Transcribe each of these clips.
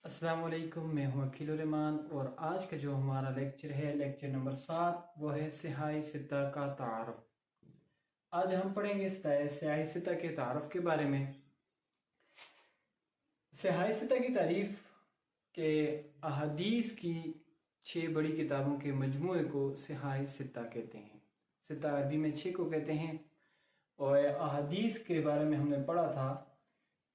अस्सलाम वालेकुम, मैं हूँ अकील रहमान और आज का जो हमारा लेक्चर है लेक्चर नंबर 7 वो है सिहाई सित्ता का तारुफ। आज हम पढ़ेंगे सिहाई सित्ता के तारुफ के बारे में। सिहाई सित्ता की तारीफ के अहादीस की 6 बड़ी किताबों के मजमूए को सिहाई सित्ता कहते हैं। सित्ता अरबी में 6 को कहते हैं। और अहादीस के बारे में हमने पढ़ा था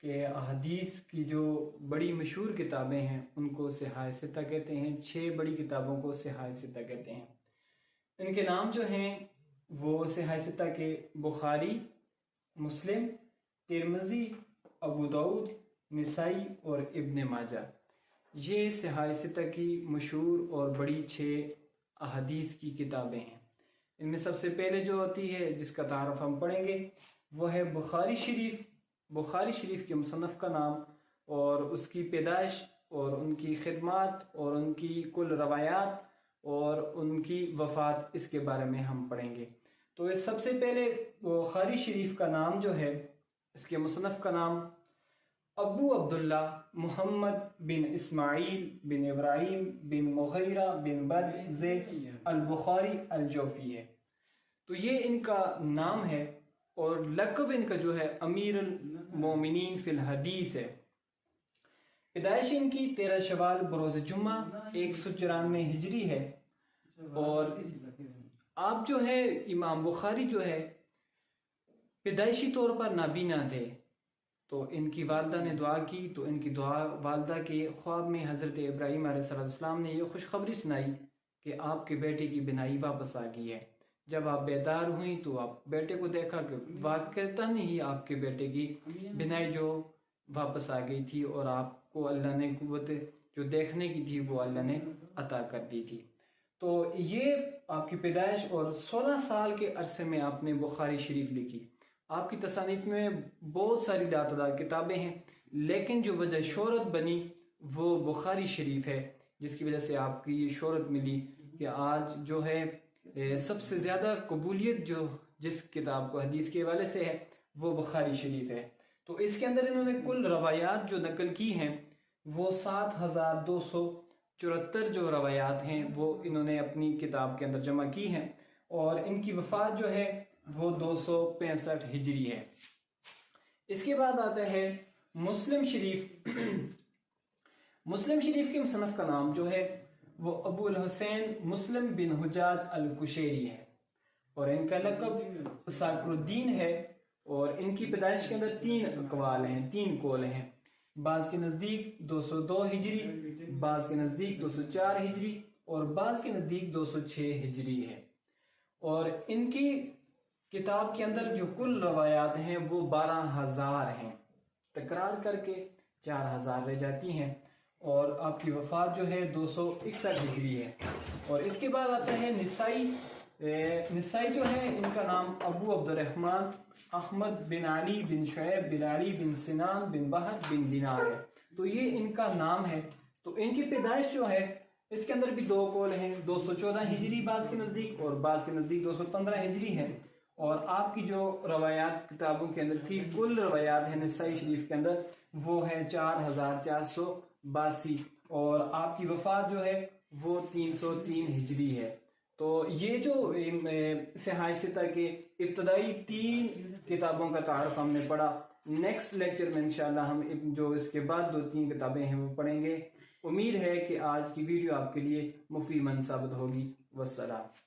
कि अहादीस की जो बड़ी मशहूर किताबें हैं उनको सिहाई सित्ता कहते हैं। 6 बड़ी किताबों को सिहाई सित्ता कहते हैं। इनके नाम जो हैं वो सिहाई सित्ता के बुखारी, मुस्लिम, तिरमिज़ी, अबू दाऊद, निसाई और इब्न माजा। ये सिहाई सित्ता की मशहूर और बड़ी 6 अहादीस की किताबें हैं। इनमें सबसे पहले जो होती है जिसका तारुफ हम पढ़ेंगे वो है बुखारी शरीफ। बुखारी शरीफ के मुसन्नफ़ का नाम और उसकी पैदाइश और उनकी खिदमत और उनकी कुल रवायात और उनकी वफ़ात, इसके बारे में हम पढ़ेंगे। तो इस सबसे पहले बुखारी शरीफ का नाम जो है, इसके मुसन्नफ़ का नाम अबू अब्दुल्ला मुहम्मद बिन इस्माइल बिन इब्राहिम बिन मुग़ीरा बिन बज़ अल बुखारी अल जौफ़ी है। तो ये इनका नाम है और लक़ब इनका जो है अमीर अल मोमिनीन फिल हदीस है। पैदाइश इनकी 13 शवाल बरोज़ जुम्मा 194 हिजरी है। और आप जो है इमाम बुखारी जो है पैदाइशी तौर पर नाबीना थे। तो इनकी वालदा ने दुआ की तो इनकी दुआ वालदा के ख्वाब में हज़रत इब्राहीम अलैहिस्सलाम ने ये खुशखबरी सुनाई कि आपके बेटे की बिनाई वापस आ गई है। जब आप बेदार हुई तो आप बेटे को देखा कि वाक़तन ही आपके बेटे की बिनाई जो वापस आ गई थी और आपको अल्लाह ने कुव्वत जो देखने की थी वो अल्लाह ने अता कर दी थी। तो ये आपकी पैदाइश और 16 साल के अरसे में आपने बुखारी शरीफ लिखी। आपकी तसानीफ में बहुत सारी लातादार किताबें हैं, लेकिन जो वजह शोहरत बनी वो बुखारी शरीफ है, जिसकी वजह से आपकी ये शोहरत मिली कि आज जो है सबसे ज़्यादा कबूलियत जो जिस किताब को हदीस के हवाले से है वो बुखारी शरीफ है। तो इसके अंदर इन्होंने कुल रवायात जो नकल की हैं वो 7274 जो रवायात हैं वो इन्होंने अपनी किताब के अंदर जमा की हैं। और इनकी वफ़ात जो है वो 265 हिजरी है। इसके बाद आता है मुस्लिम शरीफ। मुस्लिम शरीफ के मुसन्नफ़ का नाम जो है वो अबुल हुसैन मुस्लिम बिन हुजात अल कुशैरी है और इनका लक़ब साकरुद्दीन है। और इनकी पैदाइश के अंदर 3 अक़वाल हैं, 3 कौल हैं। बाज़ के नज़दीक 202 हिजरी, बाज़ के नज़दीक 204 हिजरी और बाज़ के नज़दीक 206 हिजरी है। और इनकी किताब के अंदर जो कुल रवायात हैं वो 12,000 हैं, तकरार करके 4,000 रह जाती हैं। और आपकी वफ़ात जो है 261 हिजरी है। और इसके बाद आता है निसाई। निसाई जो है इनका नाम अबू अब्दुर्रहमान अहमद बिन अली बिन शुएब बिन अली बिन सिनान बिन बहर बिन दिनार है। तो ये इनका नाम है। तो इनकी पैदाइश जो है इसके अंदर भी 2 कौल हैं, 214 हिजरी बाज़ के नज़दीक और बाज़ के नज़दीक 215 हिजरी है। और आपकी जो रवायात किताबों के अंदर की कुल रवायात है निसाई शरीफ के अंदर वो है 4482 और आपकी वफ़ात जो है वो 303 हिजरी है। तो ये जो सिहाई सित्ता के इब्तदाई 3 किताबों का तारुफ हमने पढ़ा। नेक्स्ट लेक्चर में इंशाल्लाह हम जो इसके बाद 2-3 किताबें हैं वो पढ़ेंगे। उम्मीद है कि आज की वीडियो आपके लिए मुफीदमंद साबित होगी। वस्सलाम।